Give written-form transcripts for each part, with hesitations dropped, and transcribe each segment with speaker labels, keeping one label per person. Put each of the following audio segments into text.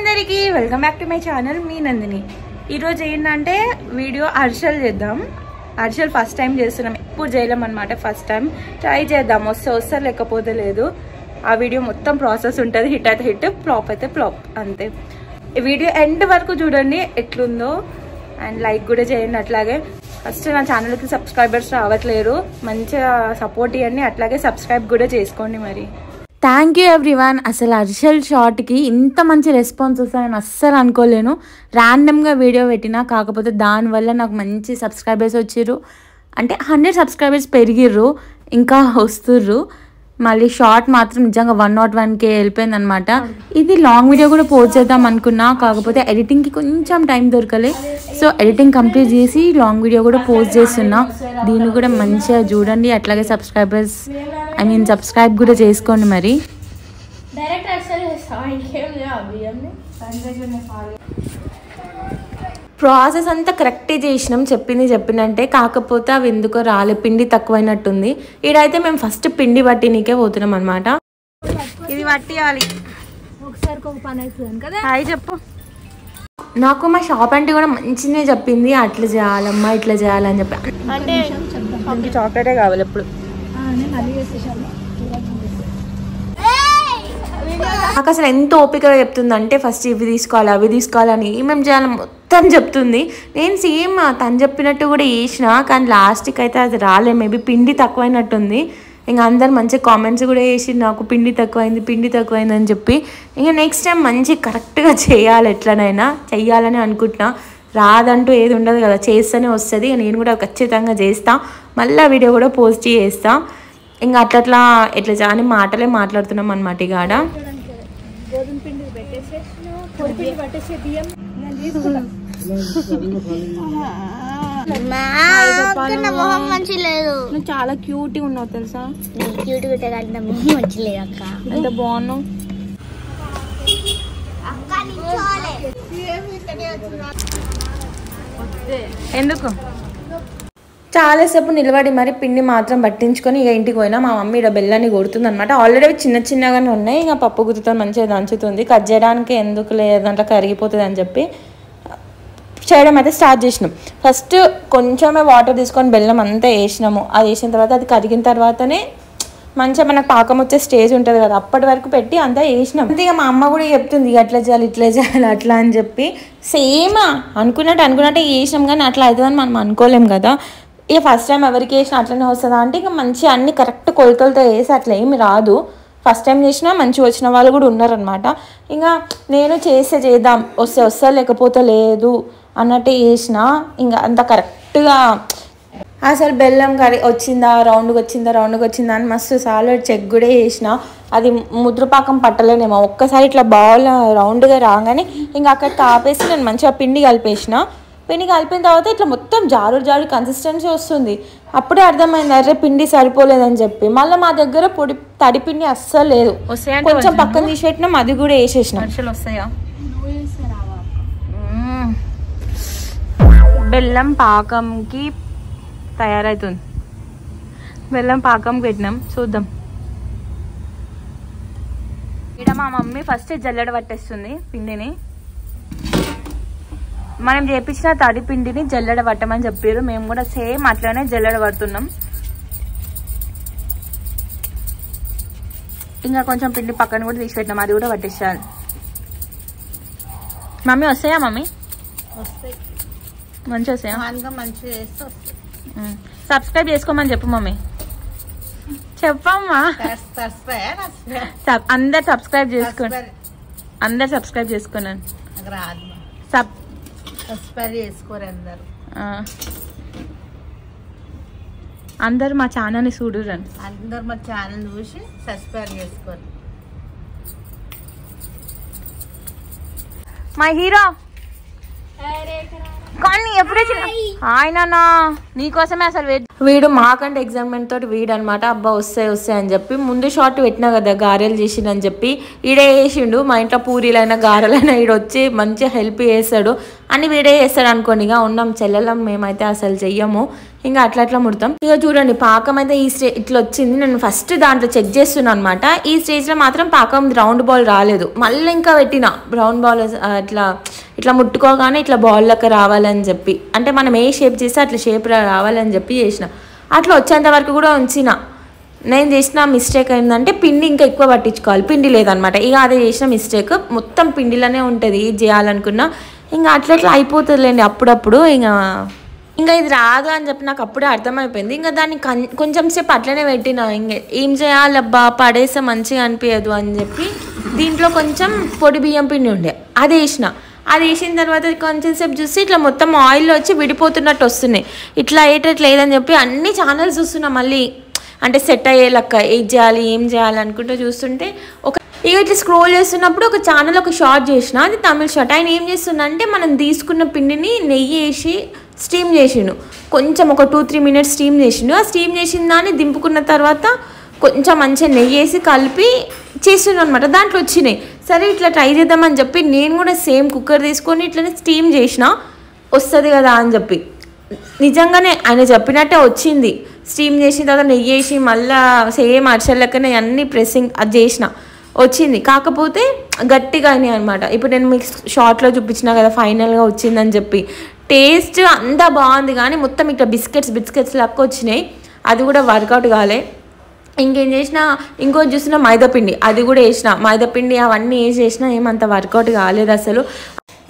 Speaker 1: అందరికీ welcome back to my channel మీ నందిని. ఈరోజు ఏంటంటే వీడియో అరిసెలు చేద్దాం. అరిసెలు ఫస్ట్ టైం చేస్తున్నాం, ఎప్పుడు చేయలేం అనమాట. ఫస్ట్ టైం ట్రై చేద్దాం, వస్తే లేకపోతే లేదు. ఆ వీడియో మొత్తం ప్రాసెస్ ఉంటుంది. హిట్ అయితే హిట్, ఫ్లాప్ అయితే ఫ్లాప్, అంతే. ఈ వీడియో ఎండ్ వరకు చూడండి ఎట్లుందో, అండ్ లైక్ కూడా చేయండి. అట్లాగే ఫస్ట్ నా ఛానల్కి సబ్స్క్రైబర్స్ రావట్లేరు, మంచిగా సపోర్ట్ ఇవ్వండి. అట్లాగే సబ్స్క్రైబ్ కూడా చేసుకోండి మరి.
Speaker 2: Thank you everyone. అసలు అరిసెల్ షార్ట్కి ఇంత మంచి రెస్పాన్స్ వస్తాయని అస్సలు అనుకోలేను. ర్యాండమ్గా వీడియో పెట్టినా, కాకపోతే దానివల్ల నాకు మంచి సబ్స్క్రైబర్స్ వచ్చిర్రు. అంటే 100 సబ్స్క్రైబర్స్ పెరిగిర్రు, ఇంకా వస్తుర్రు. మళ్ళీ షార్ట్ మాత్రం నిజంగా 101K వెళ్ళిపోయింది అనమాట. ఇది లాంగ్ వీడియో కూడా పోస్ట్ చేద్దాం అనుకున్నా, కాకపోతే ఎడిటింగ్కి కొంచెం టైం దొరకలే. సో ఎడిటింగ్ కంప్లీట్ చేసి లాంగ్ వీడియో కూడా పోస్ట్ చేస్తున్నా. దీన్ని కూడా మంచిగా చూడండి. అట్లాగే సబ్స్క్రైబ్ కూడా చేసుకోండి మరి. ప్రాసెస్ అంతా కరెక్టే చేసినాం, చెప్పినంటే. కాకపోతే అవి ఎందుకో రాలే, పిండి తక్కువైనట్టుంది. ఈడైతే మేము ఫస్ట్ పిండి పట్టినీకే పోతున్నాం అనమాట.
Speaker 1: ఇది పట్టియాలి ఒకసారి, ఒక పని అవుతుంది కదా. హాయ్ చెప్పు.
Speaker 2: నాకు మా షాప్ అంటే కూడా మంచిగా చెప్పింది, అట్లా చేయాలమ్మా ఇట్లా చేయాలని చెప్పి.
Speaker 1: అంటే చాక్లెటే కావాలి ఎప్పుడు.
Speaker 2: నాకు అసలు ఎంత ఓపికగా చెప్తుందంటే, ఫస్ట్ ఇవి తీసుకోవాలి అవి తీసుకోవాలని ఏమేమి చేయాలి మొత్తం చెప్తుంది. నేను సేమ్ తను చెప్పినట్టు కూడా చేసిన, కానీ లాస్ట్కి అయితే అది రాలే. మేబీ పిండి తక్కువైనట్టుంది. ఇంకా అందరు మంచి కామెంట్స్ కూడా చేసి నాకు పిండి తక్కువైంది అని చెప్పి. ఇంకా నెక్స్ట్ టైం మంచి కరెక్ట్గా చేయాలి, ఎట్లనైనా చెయ్యాలని అనుకుంటున్నా. రాదంటూ ఏది ఉండదు కదా, చేస్తూనే వస్తుంది. నేను కూడా ఖచ్చితంగా చేస్తా, మళ్ళీ వీడియో కూడా పోస్ట్ చేస్తా. ఇంకా అట్లా ఎట్లా అని మాటలే మాట్లాడుతున్నాం అనమాట. ఇక ఆడ
Speaker 1: గోధుమ పిండి పెట్టేసి పొడి పిండి పట్టేసి బియ్యం
Speaker 2: నువ్వు చాలా క్యూట్ గా ఉన్నావు తెలుసా.
Speaker 1: క్యూట్ గా మొహం మంచి లేదు అక్క,
Speaker 2: ఎంత బాగున్నావు.
Speaker 1: ఎందుకు
Speaker 2: చాలాసేపు నిలబడి మరి పిండి మాత్రం పట్టించుకొని ఇక ఇంటికి పోయినా. మా మమ్మీ ఇక్కడ బెల్లాన్ని కొడుతుంది అనమాట. ఆల్రెడీ చిన్నగానే ఉన్నాయి, ఇంకా పప్పు గుత్తుతో మంచిగా దంచుతుంది. కట్ చేయడానికి ఎందుకు లేదు, దాంట్లో కరిగిపోతుంది అని చెప్పి చేయడం అయితే స్టార్ట్ చేసినాం. ఫస్ట్ కొంచెమే వాటర్ తీసుకొని బెల్లం అంతా వేసినాము. అది వేసిన తర్వాత అది కరిగిన తర్వాతనే మంచిగా మనకు పాకం వచ్చే స్టేజ్ ఉంటుంది కదా, అప్పటి వరకు పెట్టి అంతా వేసినాం. అంతే. ఇక మా అమ్మ కూడా చెప్తుంది అట్లా చేయాలి ఇట్లా చేయాలి అట్లా అని చెప్పి. సేమ్ అనుకున్నట్టే వేసినాం, కానీ అట్లా అవుతుందని మనం అనుకోలేం కదా. ఇక ఫస్ట్ టైం ఎవరికి వేసినా అట్లనే వస్తుందా అంటే, ఇక మంచిగా అన్ని కరెక్ట్ కొలతలతో వేసి అట్లా ఏమి రాదు. ఫస్ట్ టైం చేసినా మంచిగా వచ్చిన వాళ్ళు కూడా ఉన్నారనమాట. ఇంకా నేను చేద్దాం, వస్తే లేకపోతే లేదు అన్నట్టు వేసిన. ఇంకా అంత కరెక్ట్గా అసలు బెల్లం వచ్చిందా రౌండ్గా వచ్చిందా అని మస్తు సార్లు చెక్ కూడా చేసిన. అది ముద్రపాకం పట్టలేనేమో. ఒక్కసారి ఇట్లా బౌల్ రౌండ్గా రాగానే ఇంకా అక్కడ ఆపేసి నేను మంచిగా పిండి కలిపేసిన. పిండి కలిపిన తర్వాత ఇట్లా మొత్తం జారు కన్సిస్టెన్సీ వస్తుంది. అప్పుడే అర్థమైంది అరే పిండి సరిపోలేదని చెప్పి. మళ్ళీ మా దగ్గర తడి పిండి అస్సలు లేదు. కొంచెం పక్కన తీసి పెట్టినాం, అది కూడా వేసేసినాం.
Speaker 1: అరిసెలు వస్తాయా? బెల్లం పాకంకి తయారవుతుంది. బెల్లం పాకం పెట్టినాం, చూద్దాం. ఇక్కడ మా మమ్మీ ఫస్ట్ జల్లెడ పట్టేస్తుంది పిండిని. మనం చేపించిన తడి పిండిని జల్లెడ పట్టమని చెప్పారు. మేము కూడా సేమ్ అట్లనే జల్లెడ పడుతున్నాం. ఇంకా కొంచెం పిండి పక్కన కూడా తీసి పెట్టినాం, అది కూడా పట్టేసాను. మమ్మీ వస్తాయా? మమ్మీ మంచిగా వస్తాయా? సబ్స్క్రైబ్ చేసుకోమని చెప్పు మమ్మీ. చెప్పమ్మా. అందరు సబ్స్క్రైబ్ చేసుకున్నాను. అందరు మా ఛానల్ చూసి సబ్స్క్రైబ్ చేసుకోరు. మా హీరో కానీ ఎప్పుడే హాయ్ నాన్న, నీకోసమే అసలు వెయిట్.
Speaker 2: వీడు మాకంటే ఎగ్జామ్మెంట్ తోటి వీడు అనమాట అబ్బా వస్తాయి అని చెప్పి ముందు షార్ట్ పెట్టినా కదా గారెలు చేసిండని చెప్పి ఈడే వేసిండు. మా ఇంట్లో పూరీలైనా గారెలైనా ఈడొచ్చి మంచిగా హెల్ప్ చేస్తాడు అని వీడే చేస్తాడు అనుకోండి. ఇక ఉన్నాం చెల్లెలం మేమైతే అసలు చెయ్యము, ఇంకా అట్లా ముడతాం. ఇక చూడండి పాకం అయితే ఈ స్టేజ్ ఇట్లా వచ్చింది. నేను ఫస్ట్ దాంట్లో చెక్ చేస్తున్నాను అనమాట. ఈ స్టేజ్లో మాత్రం పాకం రౌండ్ బాల్ రాలేదు. మళ్ళీ ఇంకా పెట్టిన బ్రౌన్ బాల్ ఇట్లా ముట్టుకోగానే ఇట్లా బాల్ లెక్క రావాలని చెప్పి, అంటే మనం ఏ షేప్ చేస్తే అట్లా షేప్ రావాలని చెప్పి చేసిన. అట్లా వచ్చేంత వరకు కూడా ఉంచిన. నేను చేసిన మిస్టేక్ ఏంటంటే పిండి ఇంకా ఎక్కువ పట్టించుకోవాలి, పిండి లేదనమాట. ఇక అదే చేసిన మిస్టేక్, మొత్తం పిండిలోనే ఉంటుంది ఏది చేయాలనుకున్నా. ఇంకా అట్లా అయిపోతుందిలేండి అప్పుడప్పుడు. ఇంకా ఇది రాదు అని చెప్పి నాకు అప్పుడే అర్థమైపోయింది. ఇంకా దాన్ని కొంచెం సేపు అట్లనే పెట్టిన. ఇంకా ఏం చేయాలబ్బా పడేస్తే మంచిగా అనిపించదు అని చెప్పి దీంట్లో కొంచెం పొడి బియ్యం పిండి ఉండే అది వేసిన. అది వేసిన తర్వాత కొంచెం సేపు చూసి ఇట్లా మొత్తం ఆయిల్లో వచ్చి విడిపోతున్నట్టు వస్తున్నాయి. ఇట్లా అయ్యేటట్టు లేదని చెప్పి అన్ని ఛానల్స్ చూస్తున్నా మళ్ళీ, అంటే సెట్ అయ్యే లెక్క ఏం చేయాలి అనుకుంటూ చూస్తుంటే ఇక ఇట్లా స్క్రోల్ చేస్తున్నప్పుడు ఒక ఛానల్ ఒక షార్ట్ చేసిన, అది తమిళ షార్ట్. ఆయన ఏం చేస్తున్నా అంటే మనం తీసుకున్న పిండిని నెయ్యి వేసి స్టీమ్ చేసిండు. కొంచెం ఒక 2-3 మినిట్స్ స్టీమ్ చేసిండు. ఆ స్టీమ్ చేసిన దాన్ని దింపుకున్న తర్వాత కొంచెం మంచిగా నెయ్యి వేసి కలిపి చేసిండు అనమాట. దాంట్లో వచ్చినాయి. సరే ఇట్లా ట్రై చేద్దామని చెప్పి నేను కూడా సేమ్ కుక్కర్ తీసుకొని ఇట్లనే స్టీమ్ చేసిన, వస్తుంది కదా అని చెప్పి. నిజంగానే ఆయన చెప్పినట్టే వచ్చింది. స్టీమ్ చేసిన తర్వాత నెయ్యి వేసి మళ్ళీ సేమ్ అరిసెల లెక్కనే అన్ని ప్రెస్సింగ్ అది చేసిన, వచ్చింది. కాకపోతే గట్టిగా అయినాయి అనమాట. ఇప్పుడు నేను మీకు షార్ట్లో చూపించిన కదా ఫైనల్గా వచ్చిందని చెప్పి. టేస్ట్ అంతా బాగుంది కానీ మొత్తం ఇట్లా బిస్కెట్స్ లెక్క వచ్చినాయి. అది కూడా వర్కౌట్ కాలే. ఇంకేం చేసిన, ఇంకోటి చూసిన మైదాపిండి, అది కూడా వేసిన. మైదాపిండి అవన్నీ వేసి చేసినా ఏమంత వర్కౌట్ కాలేదు అసలు.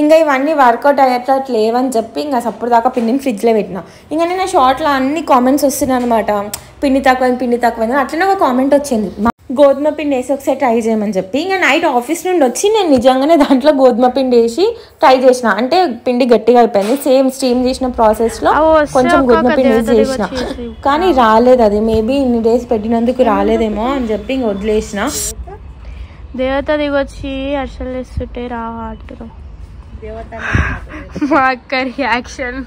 Speaker 2: ఇంకా ఇవన్నీ వర్కౌట్ అయ్యేటట్టు లేవని చెప్పి ఇంకా అప్పుడు దాకా పిండిని ఫ్రిడ్జ్లో పెట్టిన. ఇంకా నేను షార్ట్లో అన్ని కామెంట్స్ వస్తున్నాయి అనమాట, పిండి తక్కువైంది. అట్లనే ఒక కామెంట్ వచ్చింది గోధుమ పిండి వేసి ఒకసారి ట్రై చేయమని చెప్పి. ఇంకా నైట్ ఆఫీస్ నుండి వచ్చి నేను నిజంగానే దాంట్లో గోధుమ పిండి వేసి ట్రై చేసిన. అంటే పిండి గట్టిగా అయిపోయింది. సేమ్ స్టీమ్ చేసిన ప్రాసెస్లో కొంచెం గోధుమ పిండి వేసి చేసిన, కానీ రాలేదు. అది మేబీ ఇన్ని డేస్ పెట్టినందుకు రాలేదేమో అని చెప్పి ఇంక వదిలేసిన.
Speaker 1: దేవత దిగొచ్చి అసలు వేస్తుంటే రావట్టు మా అక్క రియాక్షన్.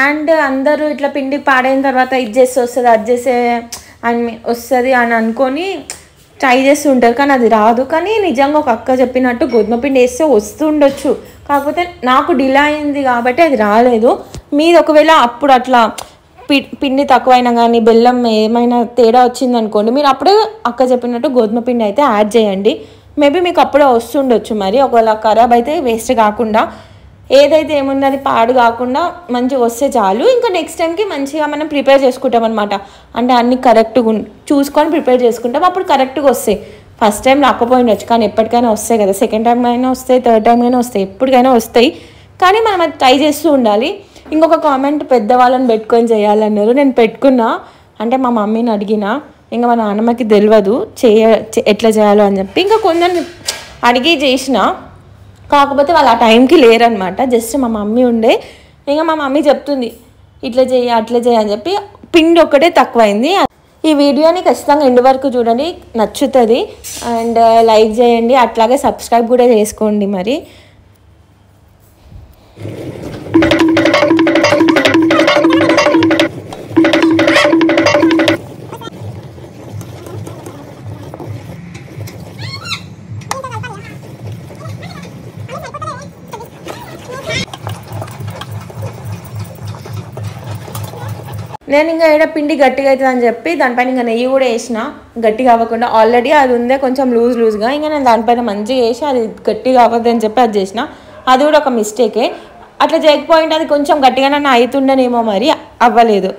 Speaker 2: అండ్ అందరూ ఇట్లా పిండి పాడైన తర్వాత ఇది చేస్తే వస్తుంది, అది చేస్తే అని వస్తుంది అని అనుకొని ట్రై చేస్తూ ఉంటారు, కానీ అది రాదు. కానీ నిజంగా ఒక అక్క చెప్పినట్టు గోధుమ పిండి వేస్తే వస్తుండొచ్చు, కాకపోతే నాకు డిలే అయింది కాబట్టి అది రాలేదు. మీరు ఒకవేళ అప్పుడు అట్లా పిండి తక్కువైనా కానీ బెల్లం ఏమైనా తేడా వచ్చింది అనుకోండి, మీరు అప్పుడే అక్క చెప్పినట్టు గోధుమ పిండి అయితే యాడ్ చేయండి. మేబీ మీకు అప్పుడే వస్తుండొచ్చు. మరి ఒకవేళ ఖరాబ్ అయితే వేస్ట్ కాకుండా, ఏదైతే ఏముందో అది పాడు కాకుండా మంచిగా వస్తే చాలు. ఇంకా నెక్స్ట్ టైంకి మంచిగా మనం ప్రిపేర్ చేసుకుంటాం అనమాట. అంటే అన్నీ కరెక్ట్గా చూసుకొని ప్రిపేర్ చేసుకుంటాం, అప్పుడు కరెక్ట్గా వస్తాయి. ఫస్ట్ టైం రాకపోయిండొచ్చు కానీ ఎప్పటికైనా వస్తాయి కదా. సెకండ్ టైం అయినా వస్తాయి, థర్డ్ టైం అయినా వస్తాయి, ఎప్పటికైనా వస్తాయి. కానీ మనం అది ట్రై చేస్తూ ఉండాలి. ఇంకొక కామెంట్ పెద్దవాళ్ళని పెట్టుకొని చేయాలన్నారు. నేను పెట్టుకున్నా, అంటే మా మమ్మీని అడిగిన. ఇంకా మా నాన్నమ్మకి తెలియదు ఎట్లా చేయాలో అని చెప్పి. ఇంకా కొందరిని అడిగి చేసిన, కాకపోతే వాళ్ళు ఆ టైంకి లేరనమాట. జస్ట్ మా మమ్మీ ఉండే. ఇంకా మా మమ్మీ చెప్తుంది ఇట్లా చేయి అట్లా చేయి అని చెప్పి. పిండి ఒక్కటే తక్కువైంది. ఈ వీడియోని ఖచ్చితంగా ఎండ్ వరకు చూడండి, నచ్చుతుంది. అండ్ లైక్ చేయండి, అట్లాగే సబ్స్క్రైబ్ కూడా చేసుకోండి. మరి నేను ఇంకా ఏడ పిండి గట్టిగా అవుతుంది అని చెప్పి దానిపైన ఇంకా నెయ్యి కూడా వేసిన, గట్టిగా అవ్వకుండా. ఆల్రెడీ అది ఉందే కొంచెం లూజ్గా, ఇంకా నేను దానిపైన మంచిగా వేసి అది గట్టిగా అవ్వద్దు అని చెప్పి అది చేసిన. అది కూడా ఒక మిస్టేకే. అట్లా చేయకపోయింటే అది కొంచెం గట్టిగానే అవుతుండేనేమో, మరి అవ్వలేదు.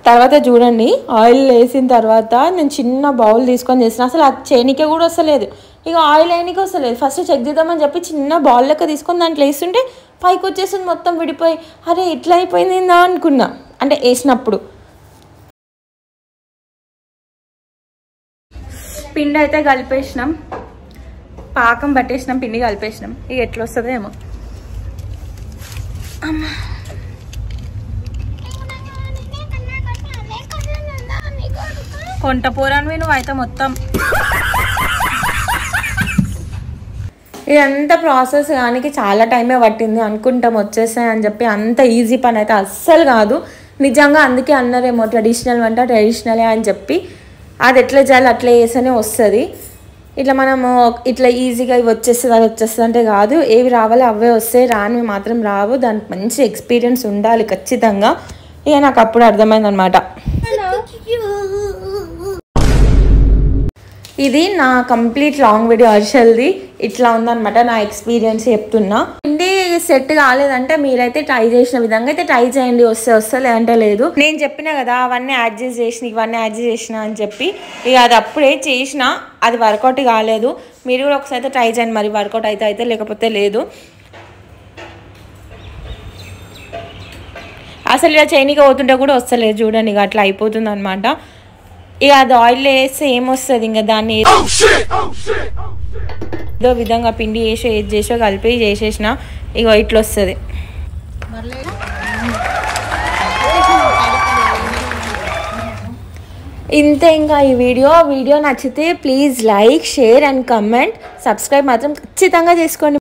Speaker 2: తర్వాత చూడండి ఆయిల్ వేసిన తర్వాత నేను చిన్న బౌల్ తీసుకొని చేసిన. అసలు అది చేయనికే కూడా వస్తలేదు, ఇక ఆయిల్ వేయనికే వస్తలేదు. ఫస్ట్ చెక్ చేద్దామని చెప్పి చిన్న బౌల్ లెక్క తీసుకొని దాంట్లో వేస్తుంటే పైకి వచ్చేసింది మొత్తం విడిపోయి. అరే ఇట్లా అయిపోయింది ఏందా అనుకున్నా, అంటే వేసినప్పుడు. పిండి అయితే కలిపేసినాం, పాకం పట్టేసినాం, పిండి కలిపేసినాం. ఇక ఎట్లా వస్తుందో ఏమో. కొంట పోరాను నువ్వు అయితే మొత్తం. ఇదంతా ప్రాసెస్ కానీ చాలా టైమే పట్టింది. అనుకుంటాం వచ్చేస్తాయి అని చెప్పి, అంత ఈజీ పని అయితే అస్సలు కాదు నిజంగా. అందుకే అన్నారేమో ట్రెడిషనల్ వంట ట్రెడిషనలే అని చెప్పి. అది ఎట్లా చేయాలి అట్లా చేస్తేనే వస్తుంది. ఇట్లా మనము ఇట్లా ఈజీగా ఇవి వచ్చేస్తుంది అది వచ్చేస్తుంది అంటే కాదు. ఏవి రావాలి అవే వస్తాయి, రానివి మాత్రం రావు. దానికి మంచి ఎక్స్పీరియన్స్ ఉండాలి ఖచ్చితంగా. ఇక నాకు అప్పుడు అర్థమైందనమాట. ఇది నా కంప్లీట్ లాంగ్ వీడియో హర్షల్ది. ఇట్లా ఉందనమాట నా ఎక్స్పీరియన్స్ చెప్తున్నా. పిండి సెట్ కాలేదంటే మీరైతే ట్రై చేసిన విధంగా అయితే ట్రై చేయండి. వస్తే లేదంటే లేదు. నేను చెప్పినా కదా అవన్నీ అడ్జస్ట్ చేసిన ఇవన్నీ అడ్జస్ట్ చేసిన అని చెప్పి. ఇక అది అప్పుడే చేసిన, అది వర్కౌట్ కాలేదు. మీరు కూడా ఒకసారి అయితే ట్రై చేయండి. మరి వర్కౌట్ అయితే లేకపోతే లేదు. అసలు ఇలా చేయనీకి పోతుంటే కూడా వస్తలేదు చూడండి. ఇక అట్లా అయిపోతుంది అనమాట. ఇక అది ఆయిల్ వేస్తే ఏమొస్తుంది, ఇంకా దాన్ని ఏదో విధంగా పిండి వేసి ఏది చేసో కలిపి చేసేసిన ఇక ఇట్లా వస్తుంది. ఇంతే ఇంకా ఈ వీడియో నచ్చితే please like, share and comment. Subscribe మాత్రం ఖచ్చితంగా చేసుకోండి.